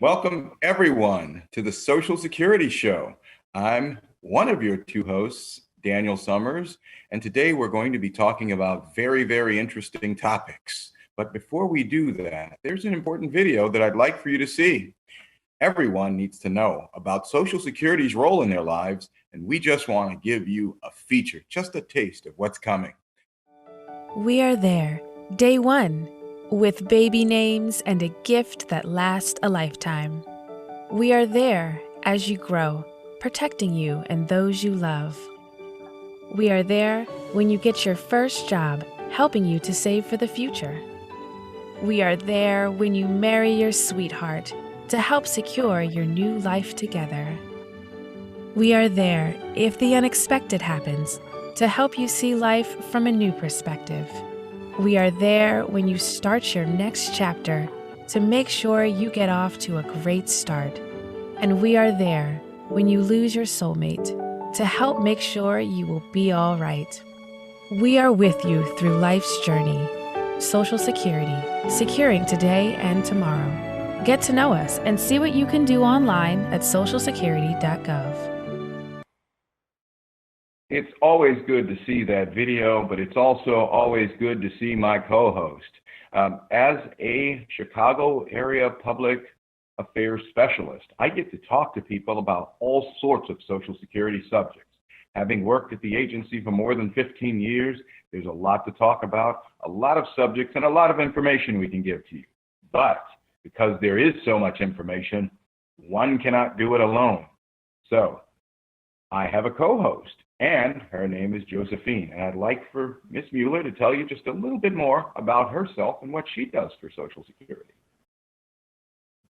Welcome, everyone, to the Social Security Show. I'm one of your two hosts, Daniel Summers, and today we're going to be talking about very interesting topics. But before we do that, there's an important video that I'd like for you to see. Everyone needs to know about Social Security's role in their lives, and we just want to give you a feature, just a taste of what's coming. We are there, day one, with baby names and a gift that lasts a lifetime. We are there as you grow, protecting you and those you love. We are there when you get your first job, helping you to save for the future. We are there when you marry your sweetheart to help secure your new life together. We are there if the unexpected happens to help you see life from a new perspective. We are there when you start your next chapter to make sure you get off to a great start. And we are there when you lose your soulmate to help make sure you will be all right. We are with you through life's journey. Social Security, securing today and tomorrow. Get to know us and see what you can do online at socialsecurity.gov. It's always good to see that video, but it's also always good to see my co-host. As a Chicago area public affairs specialist, I get to talk to people about all sorts of Social Security subjects. Having worked at the agency for more than 15 years, there's a lot to talk about, a lot of subjects, and a lot of information we can give to you. But because there is so much information, one cannot do it alone. So I have a co-host, and her name is Josephine. And I'd like for Ms. Mueller to tell you just a little bit more about herself and what she does for Social Security.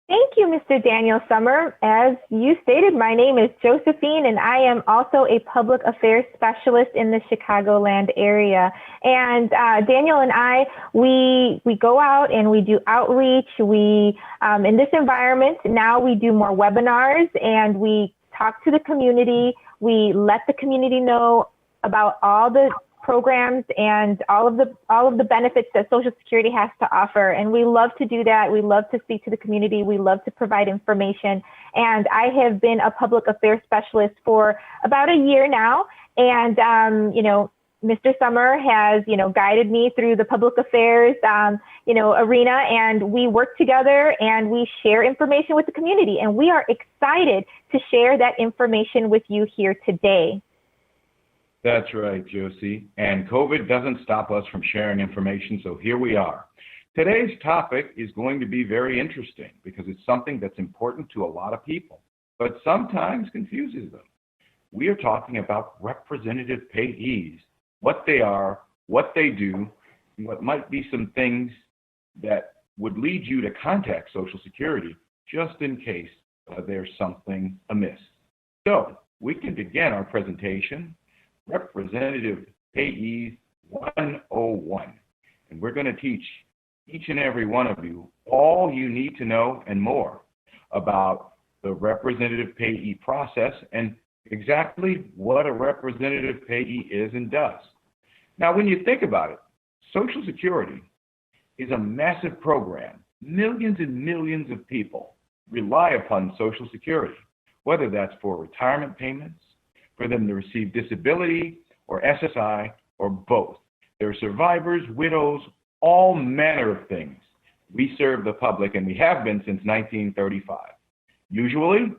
Thank you, Mr. Daniel Summer. As you stated, my name is Josephine, and I am also a public affairs specialist in the Chicagoland area. And Daniel and I, we go out and we do outreach. We, in this environment, now we do more webinars and we talk to the community. We let the community know about all the programs and all of the benefits that Social Security has to offer. And we love to do that. We love to speak to the community. We love to provide information. And I have been a public affairs specialist for about a year now. And, Mr. Summer has, guided me through the public affairs, arena, and we work together and we share information with the community. And we are excited to share that information with you here today. That's right, Josie. And COVID doesn't stop us from sharing information, so here we are. Today's topic is going to be very interesting because it's something that's important to a lot of people, but sometimes confuses them. We are talking about representative payees, what they are, what they do, and what might be some things that would lead you to contact Social Security just in case there's something amiss. So we can begin our presentation, Representative Payees 101. And we're going to teach each and every one of you all you need to know and more about the representative payee process and exactly what a representative payee is and does. Now, when you think about it, Social Security is a massive program. Millions and millions of people rely upon Social Security, whether that's for retirement payments, for them to receive disability or SSI or both. There are survivors, widows, all manner of things. We serve the public, and we have been since 1935. Usually,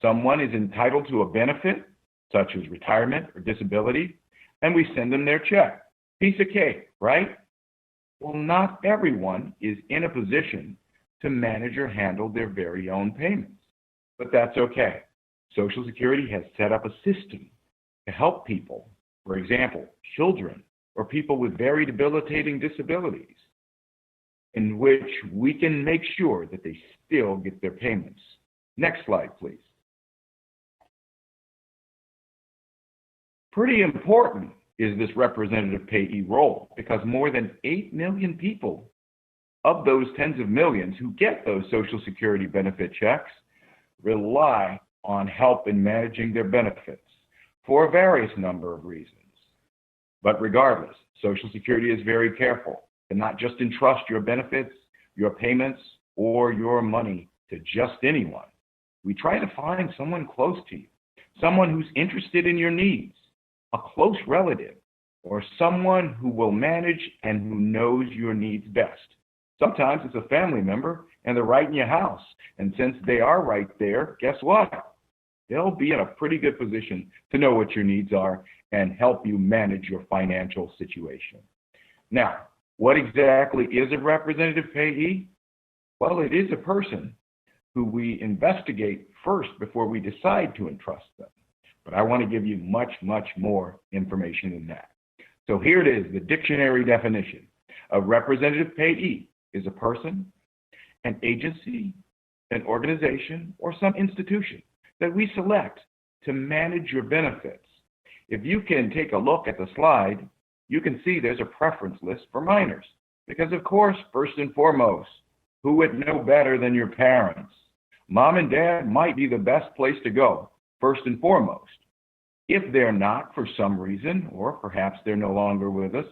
someone is entitled to a benefit, such as retirement or disability, and we send them their check. Piece of cake, right? Well, not everyone is in a position to manage or handle their very own payments, but that's okay. Social Security has set up a system to help people, for example, children or people with very debilitating disabilities, in which we can make sure that they still get their payments. Next slide, please. Pretty important is this representative payee role because more than 8 million people of those tens of millions who get those Social Security benefit checks rely on help in managing their benefits for a various number of reasons. But regardless, Social Security is very careful to not just entrust your benefits, your payments, or your money to just anyone. We try to find someone close to you, someone who's interested in your needs, a close relative, or someone who will manage and who knows your needs best. Sometimes it's a family member and they're right in your house. And since they are right there, guess what? They'll be in a pretty good position to know what your needs are and help you manage your financial situation. Now, what exactly is a representative payee? Well, it is a person who we investigate first before we decide to entrust them. But I want to give you much, much more information than that. So here it is, the dictionary definition. A representative payee is a person, an agency, an organization, or some institution that we select to manage your benefits. If you can take a look at the slide, you can see there's a preference list for minors. Because of course, first and foremost, who would know better than your parents? Mom and dad might be the best place to go, first and foremost. If they're not for some reason, or perhaps they're no longer with us,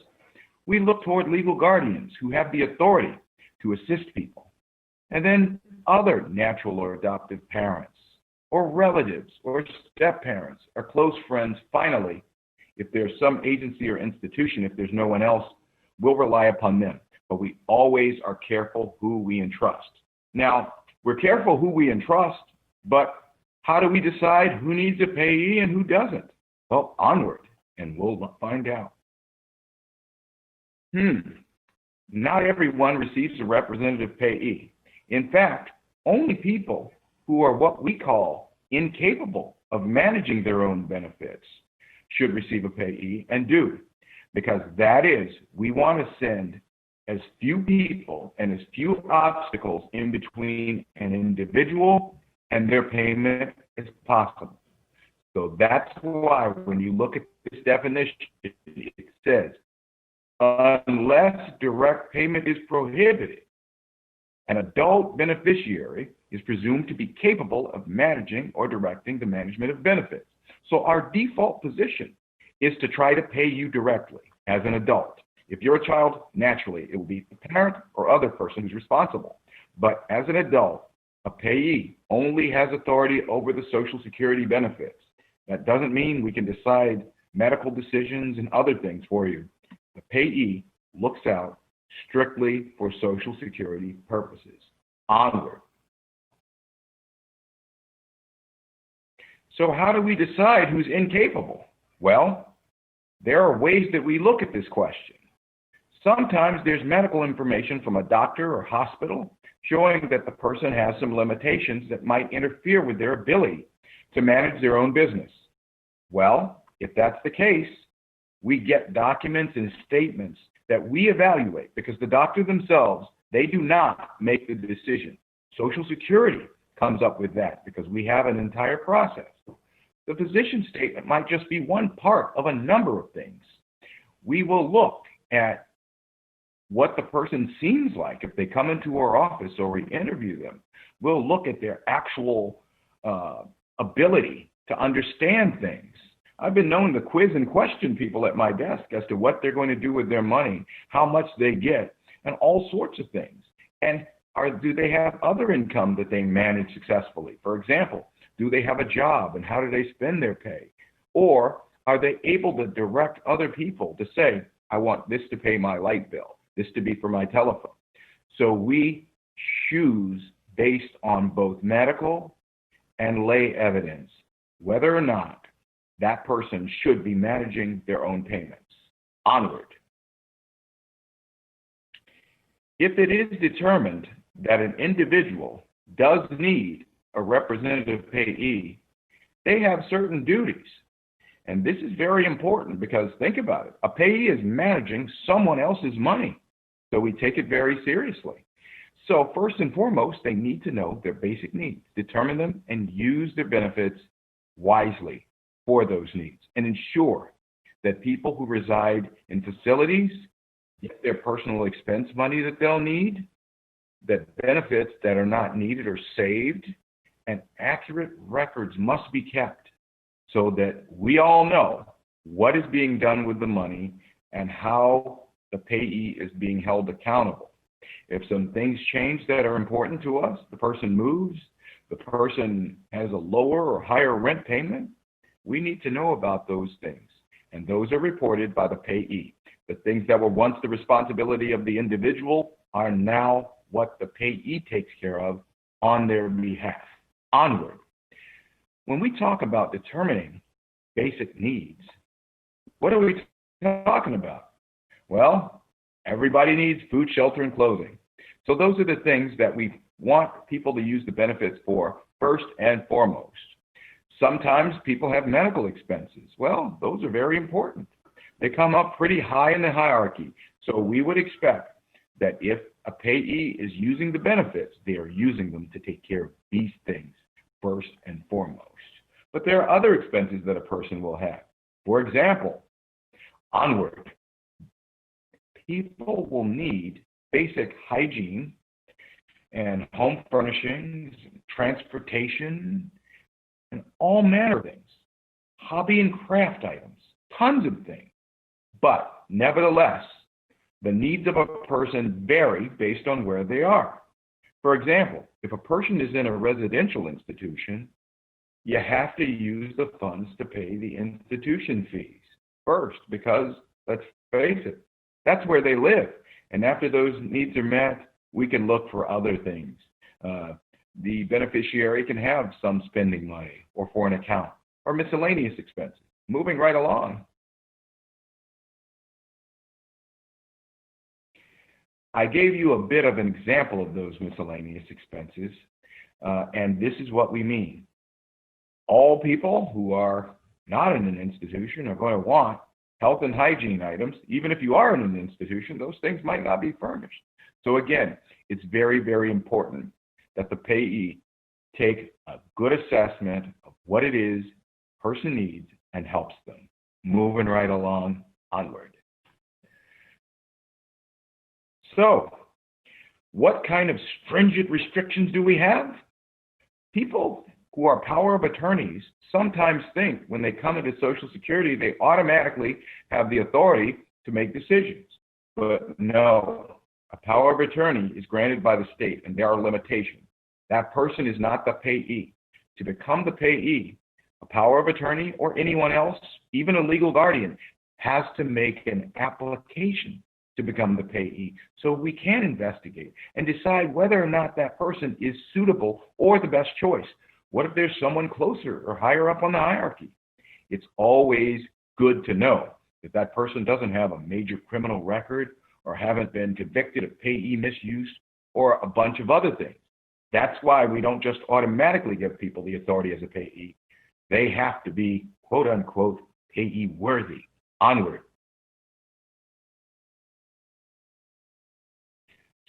we look toward legal guardians who have the authority to assist people. And then other natural or adoptive parents, or relatives, or step-parents, or close friends. Finally, if there's some agency or institution, if there's no one else, we'll rely upon them. But we always are careful who we entrust. Now, we're careful who we entrust, but how do we decide who needs a payee and who doesn't? Well, onward, and we'll find out. Not everyone receives a representative payee. In fact, only people who are what we call incapable of managing their own benefits should receive a payee, and do, because that is, we want to send as few people and as few obstacles in between an individual and their payment as possible. So that's why when you look at this definition, it says, unless direct payment is prohibited, an adult beneficiary is presumed to be capable of managing or directing the management of benefits. So our default position is to try to pay you directly as an adult. If you're a child, naturally, it will be the parent or other person who's responsible. But as an adult, a payee only has authority over the Social Security benefits. That doesn't mean we can decide medical decisions and other things for you. The payee looks out strictly for Social Security purposes. Onward. So how do we decide who's incapable? Well, there are ways that we look at this question. Sometimes there's medical information from a doctor or hospital showing that the person has some limitations that might interfere with their ability to manage their own business. Well, if that's the case, we get documents and statements that we evaluate, because the doctor themselves, they do not make the decision. Social Security comes up with that because we have an entire process. The physician statement might just be one part of a number of things. We will look at what the person seems like if they come into our office or we interview them. We'll look at their actual ability to understand things. I've been known to quiz and question people at my desk as to what they're going to do with their money, how much they get, and all sorts of things. And do they have other income that they manage successfully? For example, do they have a job and how do they spend their pay? Or are they able to direct other people to say, I want this to pay my light bill, this to be for my telephone? So we choose based on both medical and lay evidence whether or not that person should be managing their own payments. Onward. If it is determined that an individual does need a representative payee, they have certain duties. And this is very important because think about it. A payee is managing someone else's money. So we take it very seriously. So first and foremost, they need to know their basic needs, determine them, and use their benefits wisely for those needs, and ensure that people who reside in facilities get their personal expense money that they'll need, that benefits that are not needed are saved, and accurate records must be kept so that we all know what is being done with the money and how the payee is being held accountable. If some things change that are important to us, the person moves, the person has a lower or higher rent payment, we need to know about those things. And those are reported by the payee. The things that were once the responsibility of the individual are now what the payee takes care of on their behalf. Onward. When we talk about determining basic needs, what are we talking about? Well, everybody needs food, shelter, and clothing. So those are the things that we want people to use the benefits for first and foremost. Sometimes people have medical expenses. Well, those are very important. They come up pretty high in the hierarchy. So we would expect that if a payee is using the benefits, they are using them to take care of these things first and foremost. But there are other expenses that a person will have. For example, onward. People will need basic hygiene and home furnishings, transportation, and all manner of things. Hobby and craft items, tons of things. But nevertheless, the needs of a person vary based on where they are. For example, if a person is in a residential institution, you have to use the funds to pay the institution fees first, because let's face it, that's where they live. And after those needs are met, we can look for other things. The beneficiary can have some spending money or for an account or miscellaneous expenses. Moving right along. I gave you a bit of an example of those miscellaneous expenses, and this is what we mean. All people who are not in an institution are going to want health and hygiene items. Even if you are in an institution, those things might not be furnished. So again, it's very, very important that the payee take a good assessment of what it is a person needs and helps them. Moving right along, onward. So, what kind of stringent restrictions do we have? People who are power of attorneys sometimes think when they come into Social Security, they automatically have the authority to make decisions. But no, a power of attorney is granted by the state, and there are limitations. That person is not the payee. To become the payee, a power of attorney or anyone else, even a legal guardian, has to make an application to become the payee. So we can investigate and decide whether or not that person is suitable or the best choice. What if there's someone closer or higher up on the hierarchy? It's always good to know that that person doesn't have a major criminal record or haven't been convicted of payee misuse or a bunch of other things. That's why we don't just automatically give people the authority as a payee. They have to be, quote unquote, payee worthy. Onward.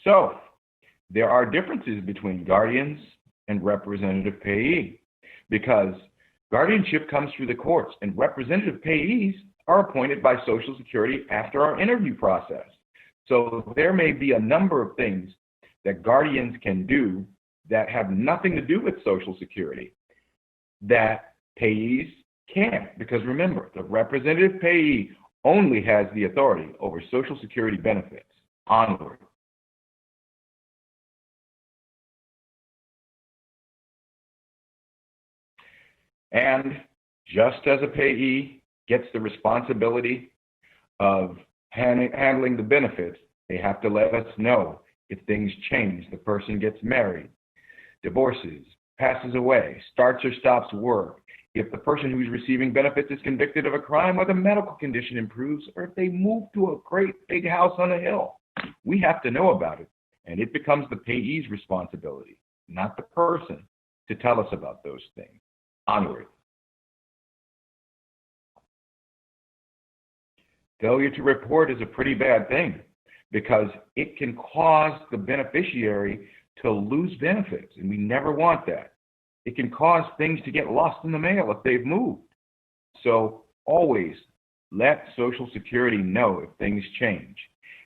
So, there are differences between guardians and representative payee, because guardianship comes through the courts and representative payees are appointed by Social Security after our interview process. So there may be a number of things that guardians can do that have nothing to do with Social Security that payees can't, because remember, the representative payee only has the authority over Social Security benefits. Onward. And just as a payee gets the responsibility of handling the benefits, they have to let us know if things change. The person gets married, divorces, passes away, starts or stops work, if the person who's receiving benefits is convicted of a crime or the medical condition improves, or if they move to a great big house on a hill. We have to know about it, and it becomes the payee's responsibility, not the person, to tell us about those things. Onward. Failure to report is a pretty bad thing because it can cause the beneficiary to lose benefits, and we never want that. It can cause things to get lost in the mail if they've moved. So always let Social Security know if things change.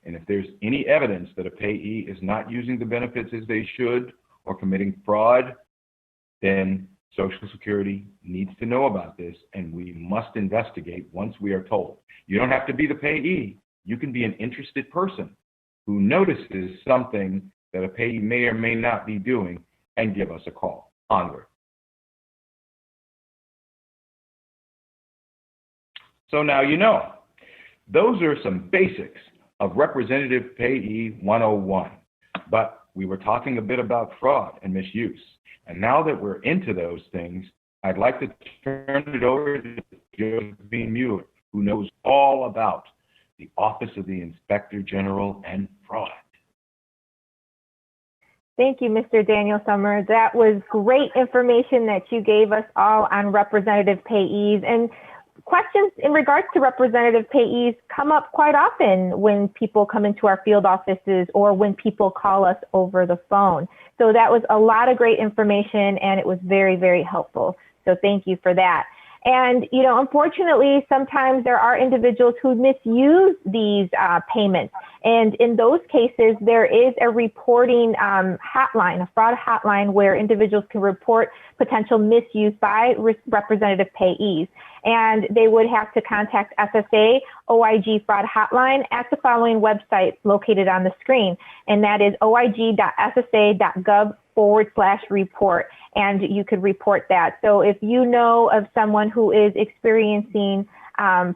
And if there's any evidence that a payee is not using the benefits as they should or committing fraud, then Social Security needs to know about this, and we must investigate once we are told. You don't have to be the payee. You can be an interested person. who notices something that a payee may or may not be doing and give us a call. Onward. So now you know. Those are some basics of Representative Payee 101. But we were talking a bit about fraud and misuse. And now that we're into those things, I'd like to turn it over to Josephine Mueller, who knows all about the Office of the Inspector General and fraud. Thank you, Mr. Daniel Summer. That was great information that you gave us all on Representative Payees. And questions in regards to Representative Payees come up quite often when people come into our field offices or when people call us over the phone. So that was a lot of great information, and it was very, very helpful. So thank you for that. And, you know, unfortunately, sometimes there are individuals who misuse these payments. And in those cases, there is a reporting hotline, a fraud hotline, where individuals can report potential misuse by Representative Payees. And they would have to contact SSA OIG Fraud Hotline at the following website located on the screen. And that is oig.ssa.gov/report. And you could report that. So if you know of someone who is experiencing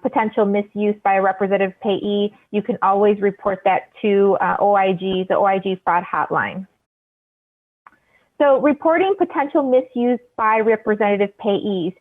potential misuse by a Representative Payee, you can always report that to OIG, the OIG Fraud Hotline. So reporting potential misuse by Representative Payees.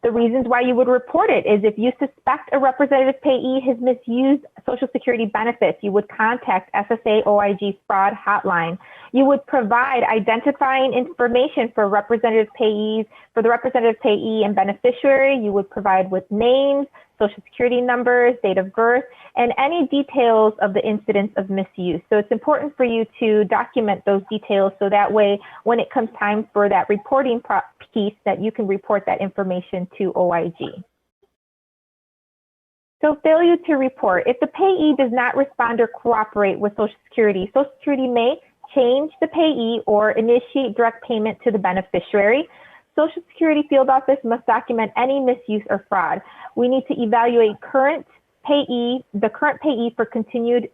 The reasons why you would report it is if you suspect a Representative Payee has misused Social Security benefits, you would contact SSA OIG Fraud Hotline. You would provide identifying information for Representative Payees, for the Representative Payee and beneficiary. You would provide with names, Social Security numbers, date of birth, and any details of the incidents of misuse. So it's important for you to document those details so that way when it comes time for that reporting piece that you can report that information to OIG. So failure to report. If the payee does not respond or cooperate with Social Security may change the payee or initiate direct payment to the beneficiary. Social Security field office must document any misuse or fraud. We need to evaluate the current payee for continued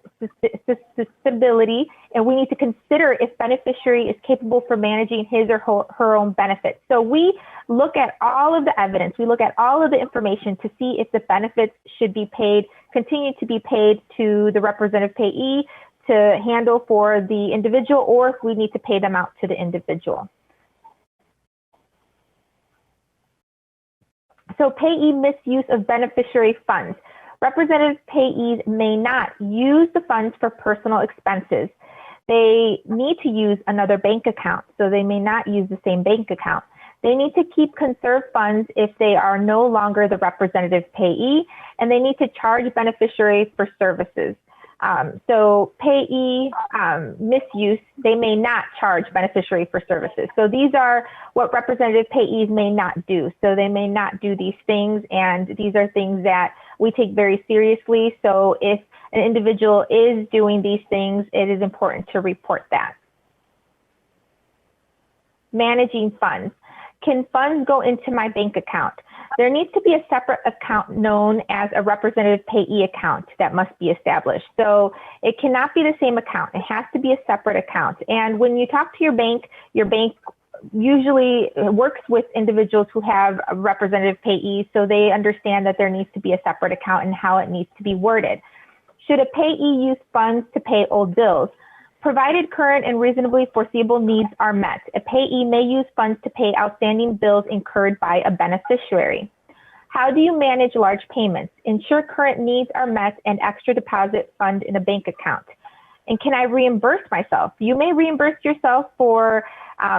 stability, and we need to consider if beneficiary is capable for managing his or her own benefits. So we look at all of the evidence, we look at all of the information to see if the benefits should be paid, continue to be paid to the Representative Payee to handle for the individual, or if we need to pay them out to the individual. So payee misuse of beneficiary funds. Representative payees may not use the funds for personal expenses. They need to use another bank account, so they may not use the same bank account. They need to keep conserved funds if they are no longer the representative payee, and they need to charge beneficiaries for services. So payee misuse, they may not charge beneficiary for services. So these are what representative payees may not do. So they may not do these things, and these are things that we take very seriously. So if an individual is doing these things, it is important to report that. Managing funds. Can funds go into my bank account? There needs to be a separate account known as a representative payee account that must be established. So it cannot be the same account. It has to be a separate account. And when you talk to your bank usually works with individuals who have a representative payee, so they understand that there needs to be a separate account and how it needs to be worded. Should a payee use funds to pay old bills? Provided current and reasonably foreseeable needs are met, a payee may use funds to pay outstanding bills incurred by a beneficiary. How do you manage large payments? Ensure current needs are met and extra deposit fund in a bank account. And can I reimburse myself? You may reimburse yourself for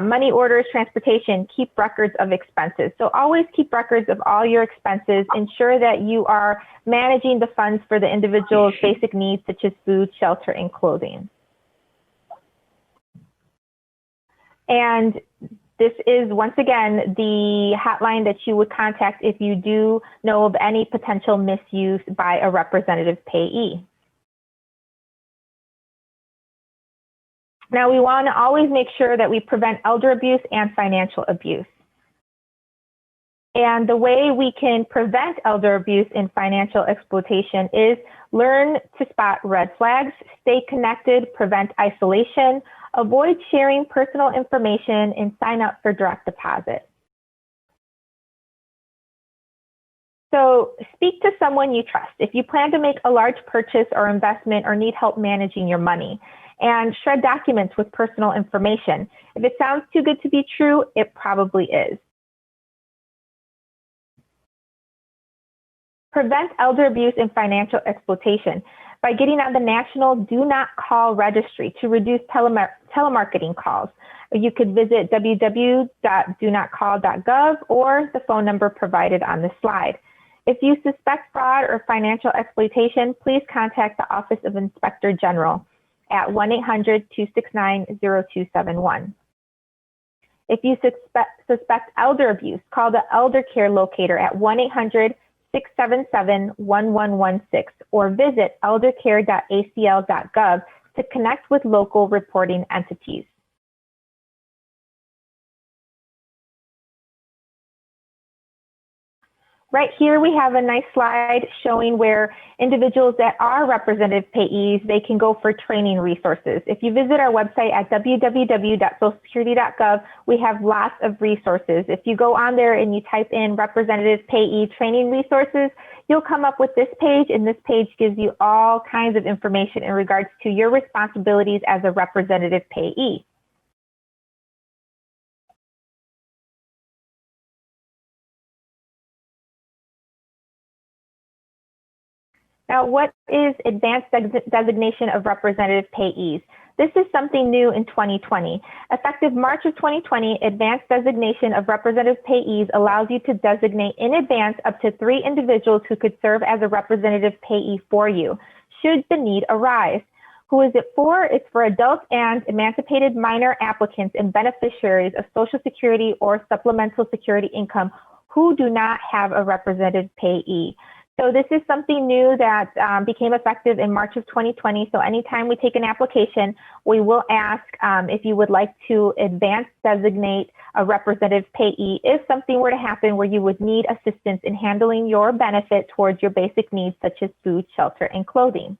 money orders, transportation, keep records of expenses. So always keep records of all your expenses. Ensure that you are managing the funds for the individual's basic needs such as food, shelter, and clothing. And this is, once again, the hotline that you would contact if you do know of any potential misuse by a representative payee. Now, we want to always make sure that we prevent elder abuse and financial abuse. And the way we can prevent elder abuse and financial exploitation is learn to spot red flags, stay connected, prevent isolation, avoid sharing personal information, and sign up for direct deposit. So speak to someone you trust. If you plan to make a large purchase or investment or need help managing your money, and shred documents with personal information. If it sounds too good to be true, it probably is. Prevent elder abuse and financial exploitation by getting on the National Do Not Call Registry to reduce telemarketing calls. You could visit www.donotcall.gov or the phone number provided on the slide. If you suspect fraud or financial exploitation, please contact the Office of Inspector General at 1-800-269-0271. If you suspect elder abuse, call the Elder Care Locator at 1-800-677-1116 or visit eldercare.acl.gov to connect with local reporting entities. Right here, we have a nice slide showing where individuals that are representative payees, they can go for training resources. If you visit our website at www.socialsecurity.gov, we have lots of resources. If you go on there and you type in representative payee training resources, you'll come up with this page, and this page gives you all kinds of information in regards to your responsibilities as a representative payee. Now, what is advanced designation of representative payees? This is something new in 2020. Effective March of 2020, advanced designation of representative payees allows you to designate in advance up to 3 individuals who could serve as a representative payee for you, should the need arise. Who is it for? It's for adult and emancipated minor applicants and beneficiaries of Social Security or supplemental security income who do not have a representative payee. So this is something new that became effective in March of 2020. So anytime we take an application, we will ask if you would like to advance designate a representative payee if something were to happen where you would need assistance in handling your benefit towards your basic needs such as food, shelter, and clothing.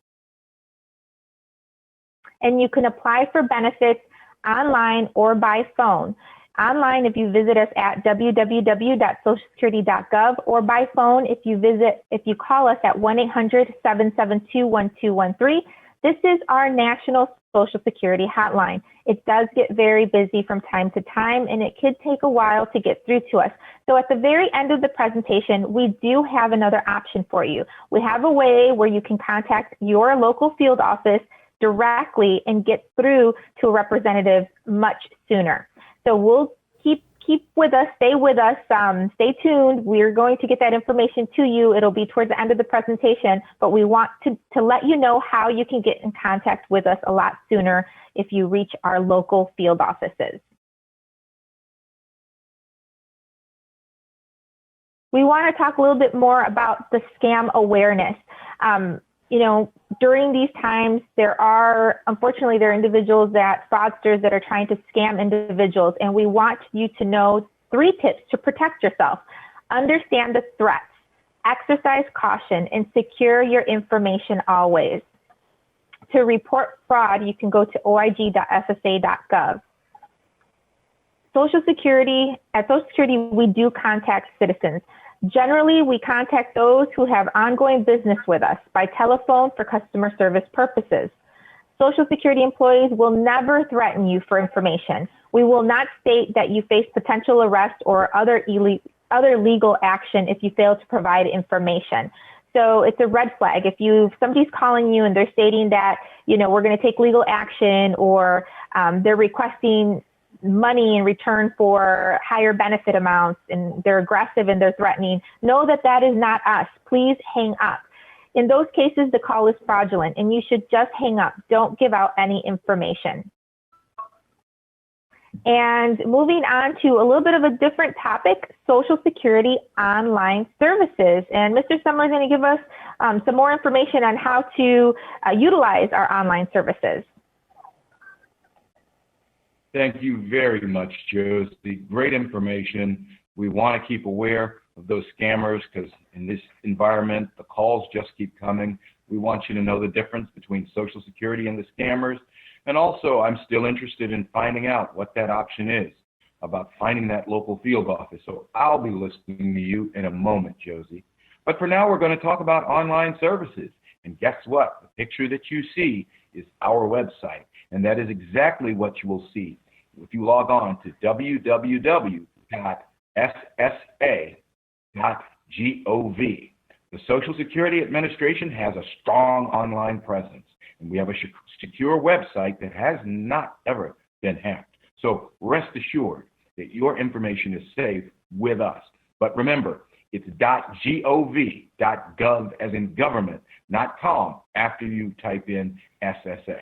And you can apply for benefits online or by phone. Online, if you visit us at www.socialsecurity.gov, or by phone, if you call us at 1-800-772-1213. This is our national Social Security hotline. It does get very busy from time to time, and it could take a while to get through to us. So at the very end of the presentation, we do have another option for you. We have a way where you can contact your local field office directly and get through to a representative much sooner. So we'll keep with us, stay with us, stay tuned. We're going to get that information to you. It'll be towards the end of the presentation, but we want to let you know how you can get in contact with us a lot sooner if you reach our local field offices. We want to talk a little bit more about the scam awareness. You know, during these times, unfortunately, there are individuals fraudsters that are trying to scam individuals, and we want you to know 3 tips to protect yourself. Understand the threats, exercise caution, and secure your information always. To report fraud, you can go to oig.ssa.gov. At Social Security, we do contact citizens. Generally, we contact those who have ongoing business with us by telephone for customer service purposes. Social Security employees will never threaten you for information. We will not state that you face potential arrest or other legal action if you fail to provide information. So it's a red flag. If somebody's calling you and they're stating that, we're going to take legal action, or they're requesting money in return for higher benefit amounts, and they're aggressive and they're threatening, know that that is not us. Please hang up. In those cases, the call is fraudulent and you should just hang up. Don't give out any information. And moving on to a little bit of a different topic, Social Security online services. And Mr. Summer is going to give us some more information on how to utilize our online services. Thank you very much, Josie. Great information. We want to keep aware of those scammers because in this environment, the calls just keep coming. We want you to know the difference between Social Security and the scammers. And also, I'm still interested in finding out what that option is about finding that local field office. So I'll be listening to you in a moment, Josie. But for now, we're going to talk about online services. And guess what? The picture that you see is our website. And that is exactly what you will see if you log on to www.ssa.gov. The Social Security Administration has a strong online presence, and we have a secure website that has not ever been hacked. So rest assured that your information is safe with us. But remember, it's .gov as in government, not .com after you type in SSA.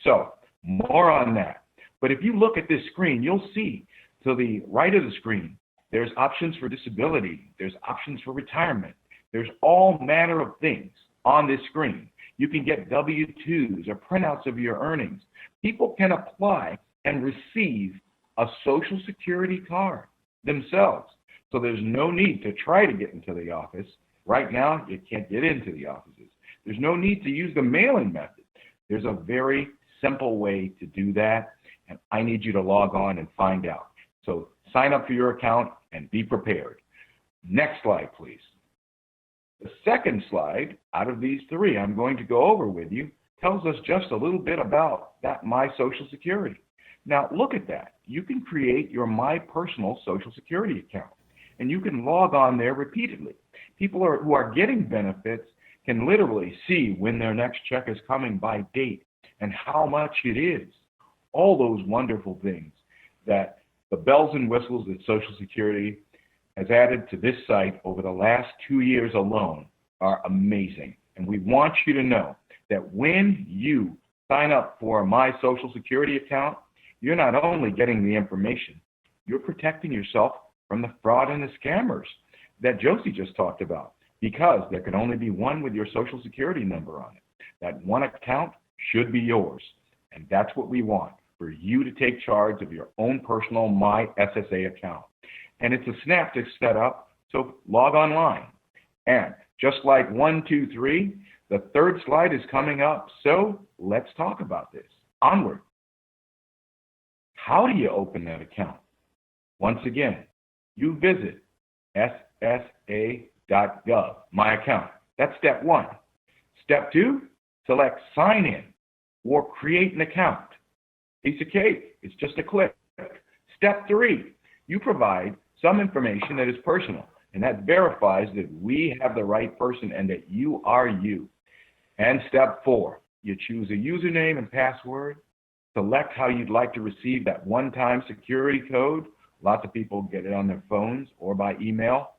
So more on that. But if you look at this screen, you'll see to the right of the screen, there's options for disability, there's options for retirement, there's all manner of things on this screen. You can get W-2s or printouts of your earnings. People can apply and receive a Social Security card themselves. So there's no need to try to get into the office. Right now, you can't get into the offices. There's no need to use the mailing method. There's a very simple way to do that, and I need you to log on and find out. So sign up for your account and be prepared. Next slide, please. The second slide out of these three I'm going to go over with you tells us just a little bit about that My Social Security. Now look at that. You can create your My Personal Social Security account, and you can log on there repeatedly. People who are getting benefits can literally see when their next check is coming by date and how much it is. All those wonderful things that the bells and whistles that Social Security has added to this site over the last 2 years alone are amazing. And we want you to know that when you sign up for a My Social Security account, you're not only getting the information, you're protecting yourself from the fraud and the scammers that Josie just talked about, because there can only be one with your Social Security number on it. That one account should be yours. And that's what we want, for you to take charge of your own personal My SSA account. And it's a snap to set up, so log online. And just like 1, 2, 3, the third slide is coming up, so let's talk about this. Onward. How do you open that account? Once again, you visit ssa.gov, My Account. That's step 1. Step 2, select Sign In or Create an Account. Piece of cake, it's just a click. Step 3, you provide some information that is personal, and that verifies that we have the right person and that you are you. And step 4, you choose a username and password, select how you'd like to receive that one-time security code. Lots of people get it on their phones or by email.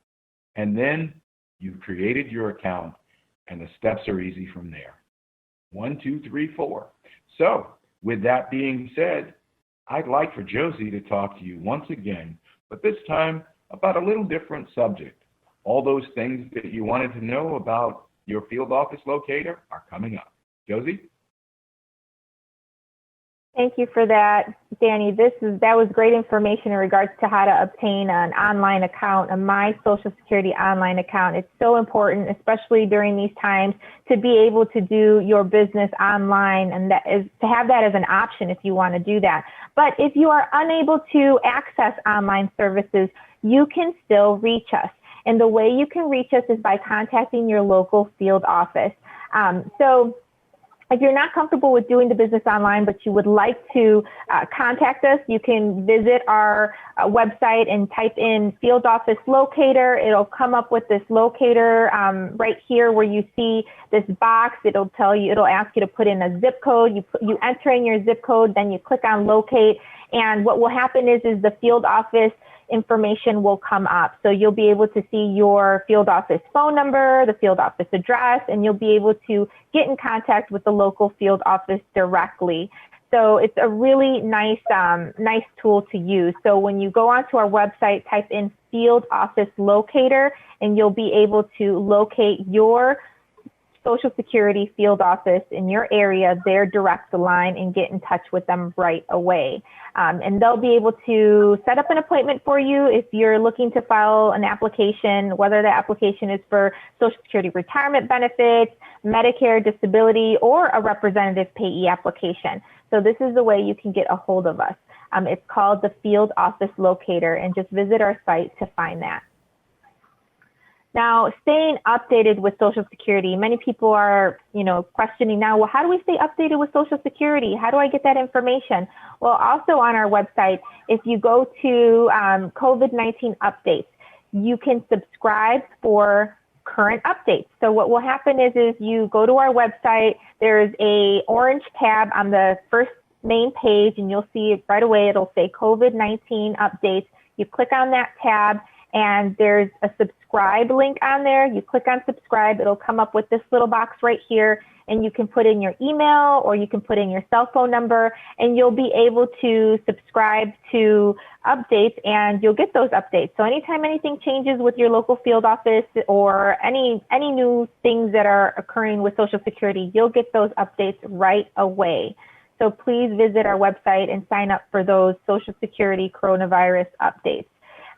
And then you've created your account, and the steps are easy from there. 1, 2, 3, 4. So with that being said, I'd like for Josie to talk to you once again, but this time about a little different subject. All those things that you wanted to know about your field office locator are coming up. Josie? Thank you for that, Danny. That was great information in regards to how to obtain an online account, a My Social Security online account. It's so important, especially during these times, to be able to do your business online, and that is to have that as an option if you want to do that. But if you are unable to access online services, you can still reach us. And the way you can reach us is by contacting your local field office. So if you're not comfortable with doing the business online, but you would like to contact us, you can visit our website and type in field office locator. It'll come up with this locator right here where you see this box. It'll ask you to put in a zip code. You enter in your zip code, then you click on locate. And what will happen is the field office information will come up. So you'll be able to see your field office phone number, the field office address, and you'll be able to get in contact with the local field office directly. So it's a really nice tool to use. So when you go onto our website, type in field office locator, and you'll be able to locate your Social Security field office in your area their direct line and get in touch with them right away. And they'll be able to set up an appointment for you if you're looking to file an application, whether the application is for Social Security retirement benefits, Medicare, disability, or a representative payee application. So this is the way you can get a hold of us. It's called the Field Office Locator, and just visit our site to find that. Now, staying updated with Social Security, many people are, questioning now, well, how do we stay updated with Social Security? How do I get that information? Well, also on our website, if you go to COVID-19 updates, you can subscribe for current updates. So what will happen is you go to our website, there's a orange tab on the first main page, and you'll see it right away. It'll say COVID-19 updates. You click on that tab, and there's a subscribe link on there. You click on subscribe, it'll come up with this little box right here, and you can put in your email or you can put in your cell phone number, and you'll be able to subscribe to updates, and you'll get those updates. So anytime anything changes with your local field office or any new things that are occurring with Social Security, you'll get those updates right away. So please visit our website and sign up for those Social Security coronavirus updates.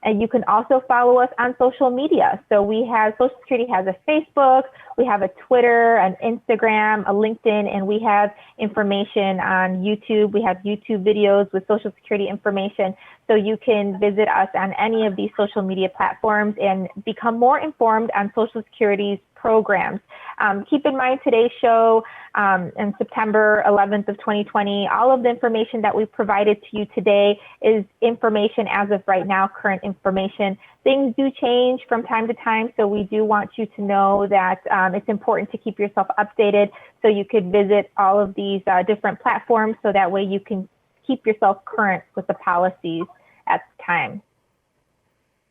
And you can also follow us on social media. So we have, Social Security has a Facebook, we have a Twitter, an Instagram, a LinkedIn, and we have information on YouTube. We have YouTube videos with Social Security information. So you can visit us on any of these social media platforms and become more informed on Social Security's programs. Keep in mind today's show in September 11th of 2020, all of the information that we provided to you today is information as of right now, current information. Things do change from time to time, so we do want you to know that it's important to keep yourself updated. So you could visit all of these different platforms so that way you can keep yourself current with the policies at the time.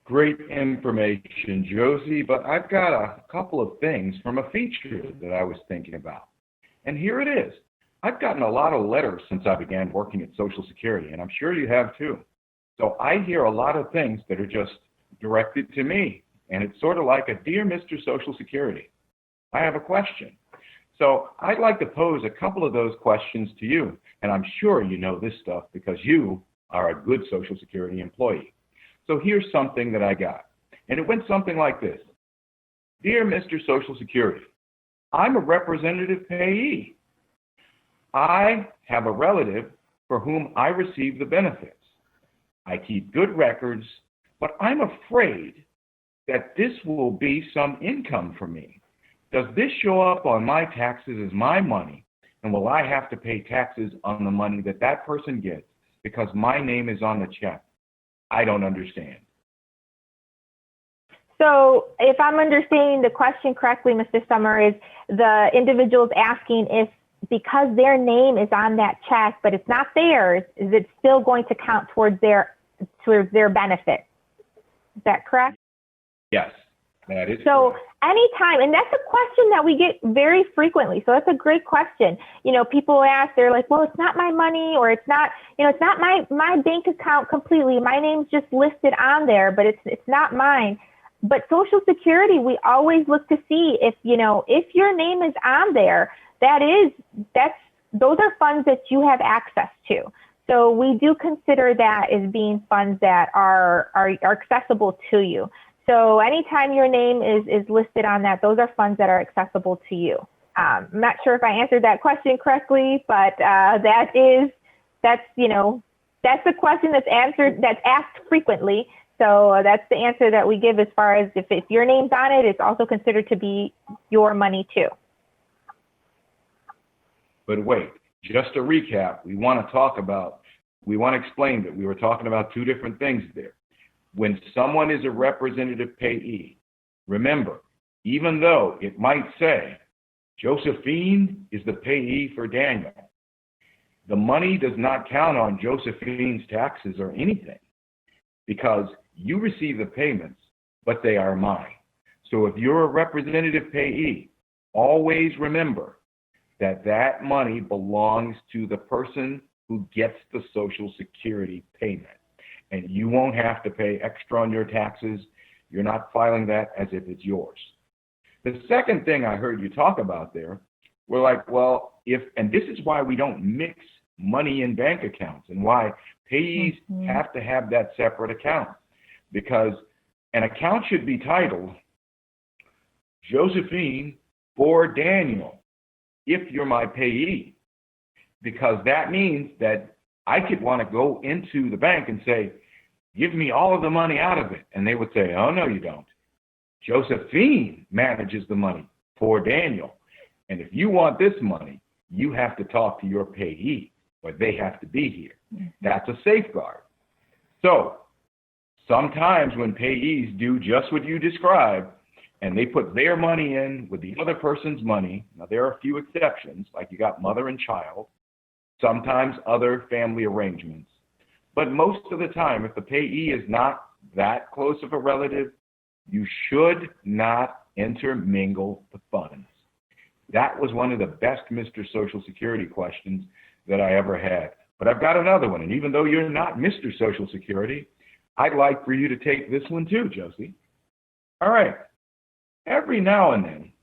Great information, Josie, but I've got a couple of things from a feature that I was thinking about. And here it is. I've gotten a lot of letters since I began working at Social Security, and I'm sure you have too. So I hear a lot of things that are just directed to me, and it's sort of like a Dear Mr. Social Security, I have a question. So I'd like to pose a couple of those questions to you, and I'm sure you know this stuff because you are a good Social Security employee. So here's something that I got, and it went something like this. Dear Mr. Social Security, I'm a representative payee. I have a relative for whom I receive the benefits. I keep good records, but I'm afraid that this will be some income for me. Does this show up on my taxes as my money, and will I have to pay taxes on the money that that person gets because my name is on the check? I don't understand. So if I'm understanding the question correctly, Mr. Summer, is the individual's asking if because their name is on that check, but it's not theirs, is it still going to count towards their benefit? Is that correct? Yes, that is so correct. Anytime, and that's a question that we get very frequently. So that's a great question. People ask, they're like, well, it's not my money, or it's not, it's not my bank account completely. My name's just listed on there, but it's not mine. But Social Security, we always look to see if your name is on there, those are funds that you have access to. So we do consider that as being funds that are accessible to you. So anytime your name is listed on that, those are funds that are accessible to you. I'm not sure if I answered that question correctly, but that's the question that's asked frequently. So that's the answer that we give as far as if your name's on it, it's also considered to be your money too. But wait, just to recap, we want to explain that we were talking about two different things there. When someone is a representative payee, remember, even though it might say Josephine is the payee for Daniel, the money does not count on Josephine's taxes or anything because you receive the payments, but they are mine. So if you're a representative payee, always remember that that money belongs to the person who gets the Social Security payment. And you won't have to pay extra on your taxes. You're not filing that as if it's yours. The second thing I heard you talk about there, we're like, well, and this is why we don't mix money in bank accounts and why payees have to have that separate account, because an account should be titled Josephine for Daniel if you're my payee, because that means that I could want to go into the bank and say, give me all of the money out of it. And they would say, oh, no, you don't. Josephine manages the money for Daniel. And if you want this money, you have to talk to your payee, or they have to be here. That's a safeguard. So sometimes when payees do just what you described, and they put their money in with the other person's money, now there are a few exceptions, like you got mother and child, sometimes other family arrangements. But most of the time, if the payee is not that close of a relative, you should not intermingle the funds. That was one of the best Mr. Social Security questions that I ever had. But I've got another one, and even though you're not Mr. Social Security, I'd like for you to take this one too, Josie. All right. Every now and then,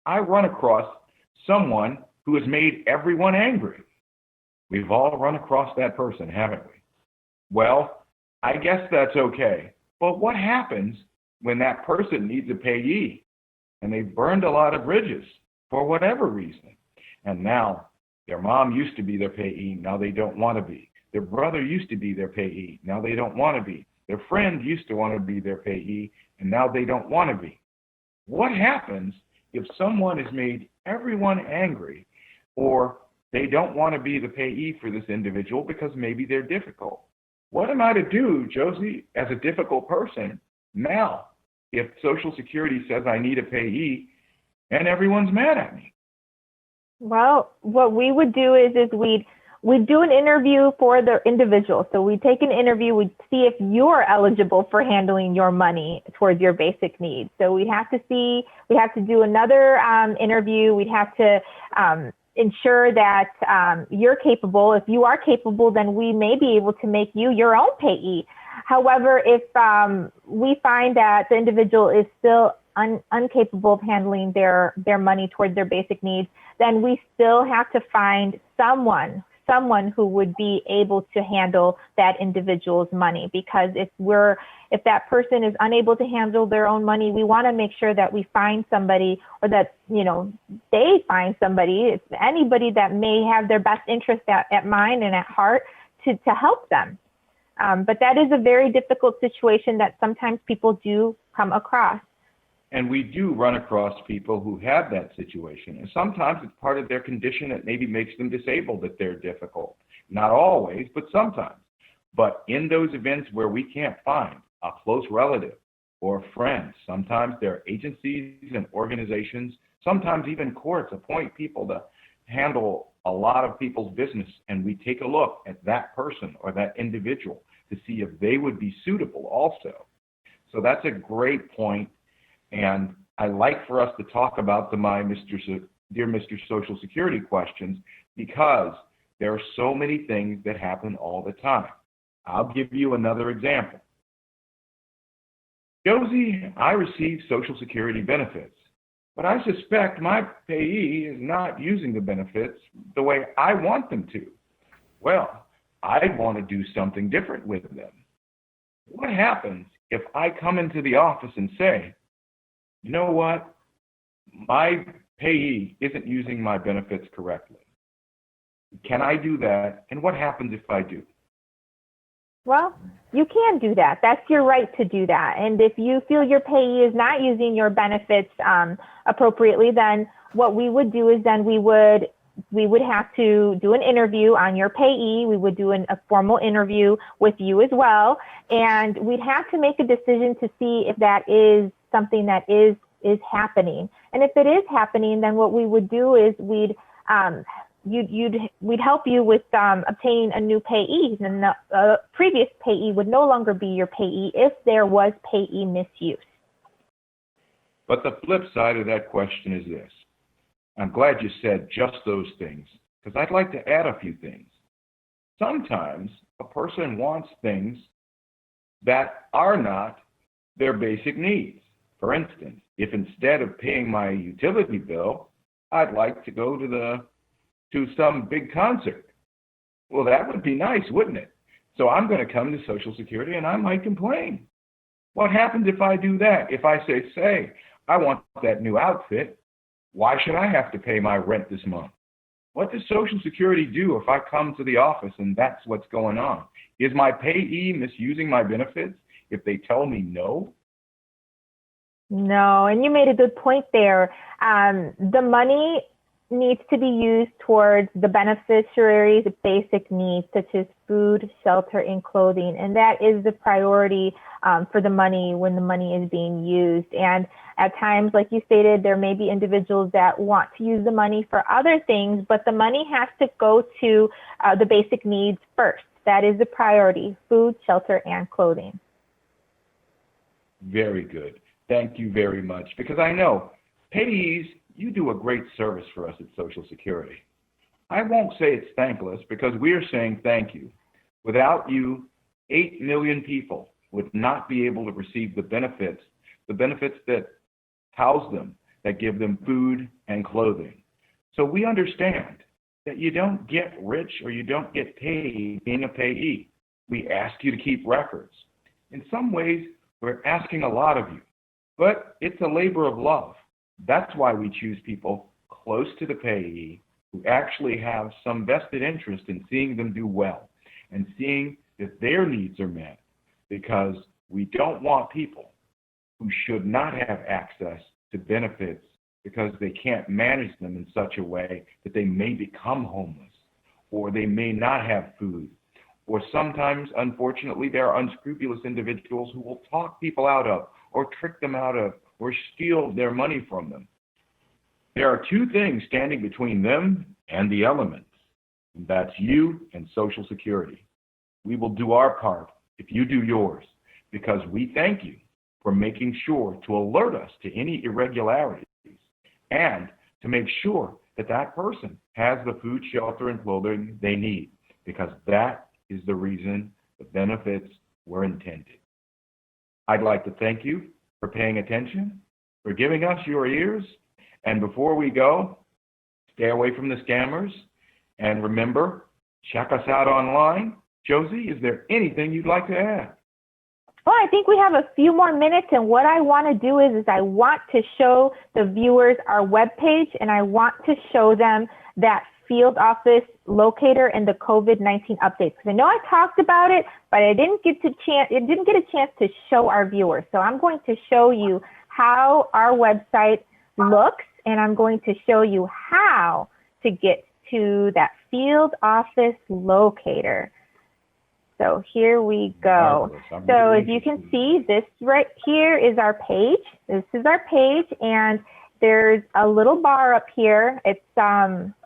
I run across someone who has made everyone angry. We've all run across that person, haven't we? Well, I guess that's okay. But what happens when that person needs a payee and they've burned a lot of bridges for whatever reason? And now their mom used to be their payee, now they don't want to be. Their brother used to be their payee, now they don't want to be. Their friend used to want to be their payee, and now they don't want to be. What happens if someone has made everyone angry, or they don't want to be the payee for this individual because maybe they're difficult? What am I to do, Josie, as a difficult person now if Social Security says I need a payee and everyone's mad at me? Well, what we would do is we'd do an interview for the individual. So we take an interview, we'd see if you're eligible for handling your money towards your basic needs. So we have to do another interview. We'd have to ensure that you're capable. If you are capable, then we may be able to make you your own payee. However, if we find that the individual is still incapable of handling their money towards their basic needs, then we still have to find someone who would be able to handle that individual's money. Because if that person is unable to handle their own money, we want to make sure that we find somebody, or that they find somebody, anybody that may have their best interest at mind and at heart to help them. But that is a very difficult situation that sometimes people do come across. And we do run across people who have that situation. And sometimes it's part of their condition that maybe makes them disabled that they're difficult. Not always, but sometimes. But in those events where we can't find a close relative or a friend, sometimes there are agencies and organizations, sometimes even courts appoint people to handle a lot of people's business. And we take a look at that person or that individual to see if they would be suitable also. So that's a great point. And I like for us to talk about Dear Mr. Social Security questions, because there are so many things that happen all the time. I'll give you another example. Josie, I receive Social Security benefits, but I suspect my payee is not using the benefits the way I want them to. Well, I want to do something different with them. What happens if I come into the office and say, you know what, my payee isn't using my benefits correctly? Can I do that? And what happens if I do? Well, you can do that. That's your right to do that. And if you feel your payee is not using your benefits appropriately, then what we would do is then we would have to do an interview on your payee. We would do a formal interview with you as well. And we'd have to make a decision to see if that is something that is happening. And if it is happening, then what we would do is we'd help you with obtaining a new payee, and the previous payee would no longer be your payee if there was payee misuse. But the flip side of that question is this. I'm glad you said just those things, because I'd like to add a few things. Sometimes a person wants things that are not their basic needs. For instance, if instead of paying my utility bill, I'd like to go to some big concert, well, that would be nice, wouldn't it? So I'm going to come to Social Security and I might complain. What happens if I do that? If I say, I want that new outfit, why should I have to pay my rent this month? What does Social Security do if I come to the office and that's what's going on? Is my payee misusing my benefits if they tell me no? No, and you made a good point there. The money needs to be used towards the beneficiaries' basic needs, such as food, shelter, and clothing. And that is the priority for the money when the money is being used. And at times, like you stated, there may be individuals that want to use the money for other things, but the money has to go to the basic needs first. That is the priority: food, shelter, and clothing. Very good. Thank you very much, because I know, payees, you do a great service for us at Social Security. I won't say it's thankless, because we're saying thank you. Without you, 8 million people would not be able to receive the benefits that house them, that give them food and clothing. So we understand that you don't get rich or you don't get paid being a payee. We ask you to keep records. In some ways, we're asking a lot of you, but it's a labor of love. That's why we choose people close to the payee who actually have some vested interest in seeing them do well and seeing that their needs are met, because we don't want people who should not have access to benefits because they can't manage them in such a way that they may become homeless, or they may not have food, or sometimes, unfortunately, there are unscrupulous individuals who will talk people out of, or trick them out of, or steal their money from them. There are two things standing between them and the elements, and that's you and Social Security. We will do our part if you do yours, because we thank you for making sure to alert us to any irregularities and to make sure that that person has the food, shelter, and clothing they need, because that is the reason the benefits were intended. I'd like to thank you for paying attention, for giving us your ears, and before we go, stay away from the scammers, and remember, check us out online. Josie, is there anything you'd like to add? Well, I think we have a few more minutes, and what I want to do is I want to show the viewers our webpage, and I want to show them that field office locator and the COVID-19 updates. Because I know I talked about it, but I didn't get a chance to show our viewers. So I'm going to show you how our website looks, and I'm going to show you how to get to that field office locator. So here we go. So as you can see, this right here is our page. This is our page, and there's a little bar up here. It's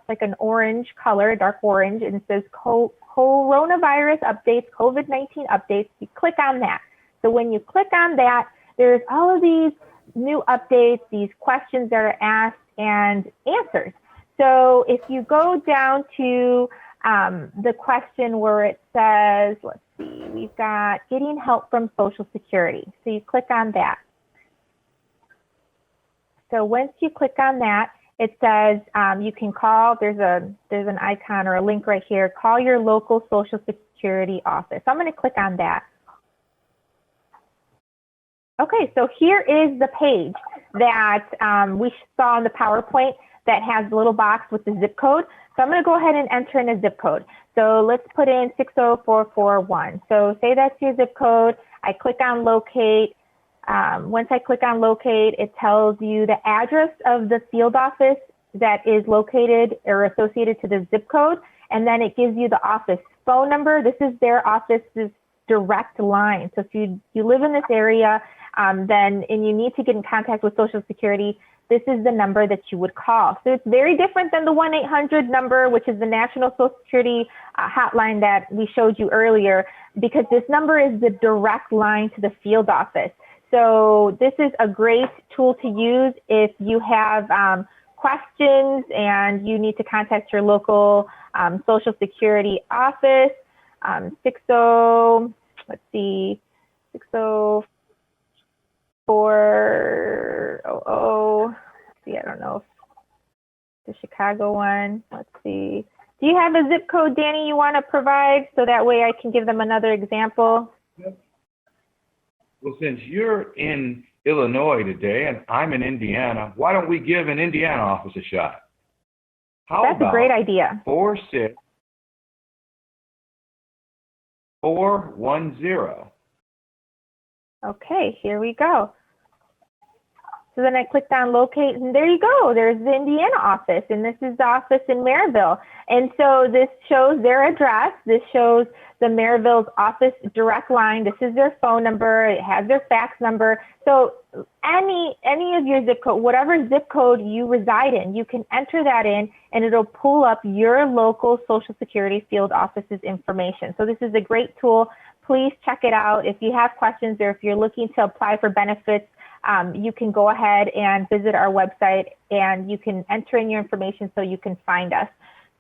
like an orange color, dark orange, and it says coronavirus updates, COVID-19 updates. You click on that. So when you click on that, there's all of these new updates, these questions that are asked and answers. So if you go down to the question where it says, let's see, we've got getting help from Social Security. So you click on that. So once you click on that, it says you can call, there's an icon or a link right here, call your local Social Security office. So I'm going to click on that. Okay, so here is the page that we saw in the PowerPoint that has the little box with the zip code. So I'm going to go ahead and enter in a zip code. So let's put in 60441. So say that's your zip code. I click on locate. Once I click on locate, it tells you the address of the field office that is located or associated to the zip code. And then it gives you the office phone number. This is their office's direct line. So if you live in this area, and you need to get in contact with Social Security, this is the number that you would call. So it's very different than the 1-800 number, which is the National Social Security hotline that we showed you earlier, because this number is the direct line to the field office. So this is a great tool to use if you have questions and you need to contact your local Social Security office. for, let's see, I don't know if the Chicago one, let's see. Do you have a zip code, Danny, you want to provide so that way I can give them another example? Yep. Well, since you're in Illinois today and I'm in Indiana, why don't we give an Indiana office a shot? How That's about a great idea. 46410? Okay, here we go. So then I clicked on locate, and there you go. There's the Indiana office, and this is the office in Maryville. And so this shows their address. This shows the Maryville's office direct line. This is their phone number. It has their fax number. So any of your zip code, whatever zip code you reside in, you can enter that in, and it'll pull up your local Social Security field office's information. So this is a great tool. Please check it out. If you have questions or if you're looking to apply for benefits, you can go ahead and visit our website and you can enter in your information so you can find us.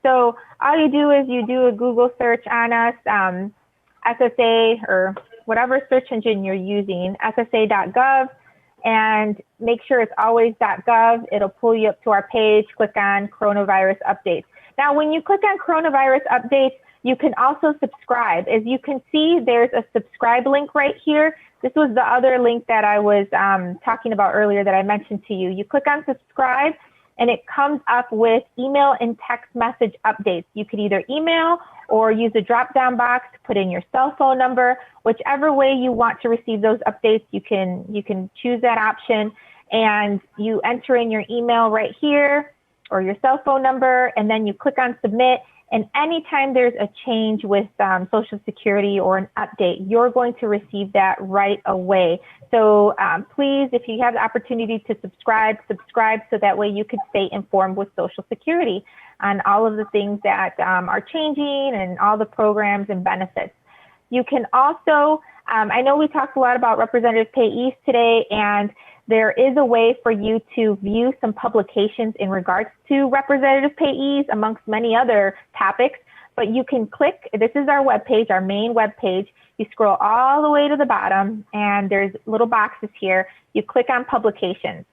So all you do is you do a Google search on us, SSA or whatever search engine you're using, ssa.gov, and make sure it's always .gov. It'll pull you up to our page, click on coronavirus updates. Now, when you click on coronavirus updates, you can also subscribe. As you can see, there's a subscribe link right here. This was the other link that I was talking about earlier that I mentioned to you. You click on subscribe and it comes up with email and text message updates. You could either email or use a drop-down box to put in your cell phone number. Whichever way you want to receive those updates, you can choose that option, and you enter in your email right here or your cell phone number, and then you click on submit. And anytime there's a change with Social Security or an update, you're going to receive that right away. So please, if you have the opportunity to subscribe so that way you can stay informed with Social Security on all of the things that are changing and all the programs and benefits. You can also, I know we talked a lot about Representative Payees today, and there is a way for you to view some publications in regards to Representative Payees amongst many other topics, but you can click, this is our webpage, our main webpage. You scroll all the way to the bottom and there's little boxes here. You click on publications.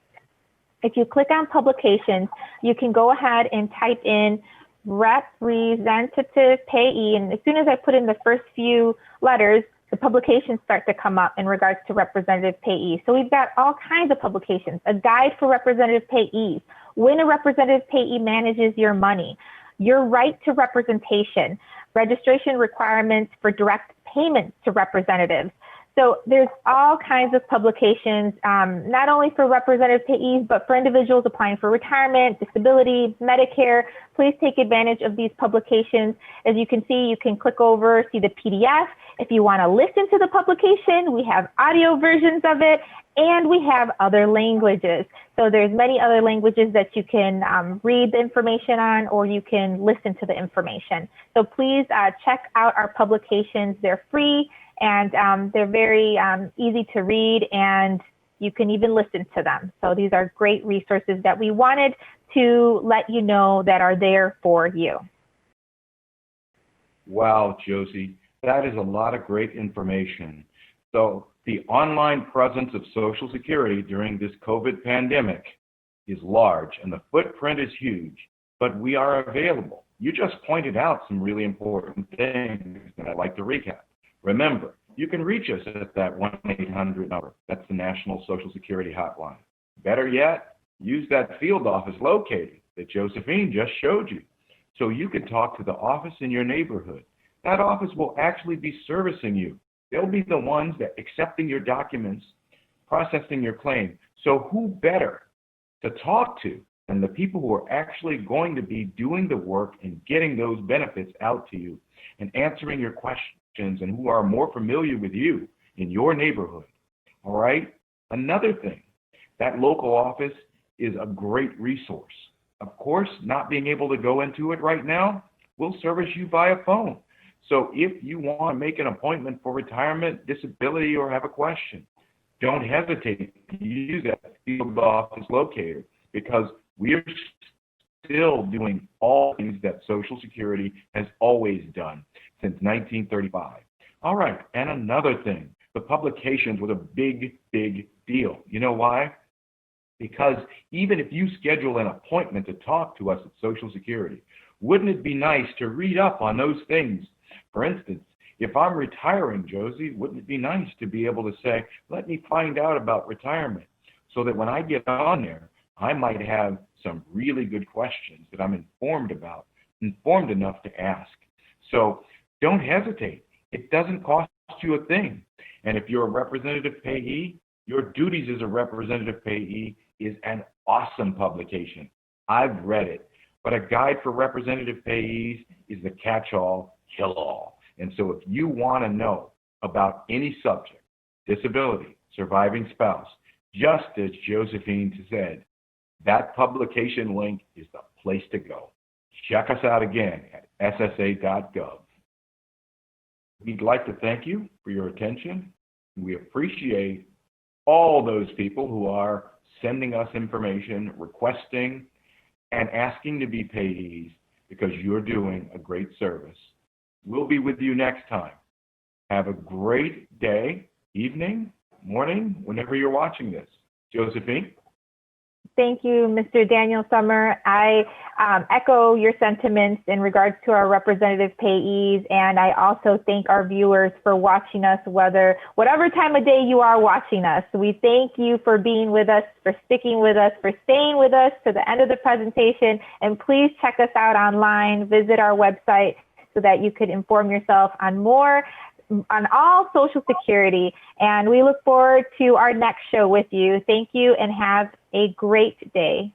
If you click on publications, you can go ahead and type in Representative Payee, and as soon as I put in the first few letters, the publications start to come up in regards to Representative Payee. So we've got all kinds of publications, a guide for Representative Payees, when a Representative Payee manages your money, your right to representation, registration requirements for direct payments to representatives. So there's all kinds of publications, not only for Representative Payees, but for individuals applying for retirement, disability, Medicare. Please take advantage of these publications. As you can see, you can click over, see the PDF. If you want to listen to the publication, we have audio versions of it, and we have other languages. So there's many other languages that you can read the information on, or you can listen to the information. So please check out our publications. They're free, and they're very easy to read, and you can even listen to them. So these are great resources that we wanted to let you know that are there for you. Wow, Josie, that is a lot of great information. So the online presence of Social Security during this COVID pandemic is large and the footprint is huge, but we are available. You just pointed out some really important things that I'd like to recap. Remember, you can reach us at that 1-800 number. That's the National Social Security Hotline. Better yet, use that field office locator that Josephine just showed you, so you can talk to the office in your neighborhood. That office will actually be servicing you. They'll be the ones that accepting your documents, processing your claim. So who better to talk to than the people who are actually going to be doing the work and getting those benefits out to you and answering your questions, and who are more familiar with you in your neighborhood. All right? Another thing, that local office is a great resource. Of course, not being able to go into it right now, we'll service you via phone. So if you want to make an appointment for retirement, disability, or have a question, don't hesitate to use that field office locator, because we're still doing all things that Social Security has always done since 1935. All right, and another thing, the publications was a big deal. You know why? Because even if you schedule an appointment to talk to us at Social Security, wouldn't it be nice to read up on those things? For instance, if I'm retiring, Josie, wouldn't it be nice to be able to say, let me find out about retirement, so that when I get on there, I might have some really good questions that I'm informed enough to ask. So don't hesitate. It doesn't cost you a thing. And if you're a representative payee, your duties as a representative payee is an awesome publication. I've read it, but a guide for representative payees is the catch-all, kill-all. And so if you want to know about any subject, disability, surviving spouse, just as Josephine said, that publication link is the place to go. Check us out again at ssa.gov. We'd like to thank you for your attention. We appreciate all those people who are sending us information, requesting, and asking to be payees, because you're doing a great service. We'll be with you next time. Have a great day, evening, morning, whenever you're watching this. Josephine? Thank you, Mr. Daniel Summer. I echo your sentiments in regards to our representative payees, and I also thank our viewers for watching us, whatever time of day you are watching us. We thank you for being with us, for sticking with us, for staying with us to the end of the presentation, and please check us out online, visit our website so that you could inform yourself on all Social Security, and we look forward to our next show with you. Thank you and have a great day.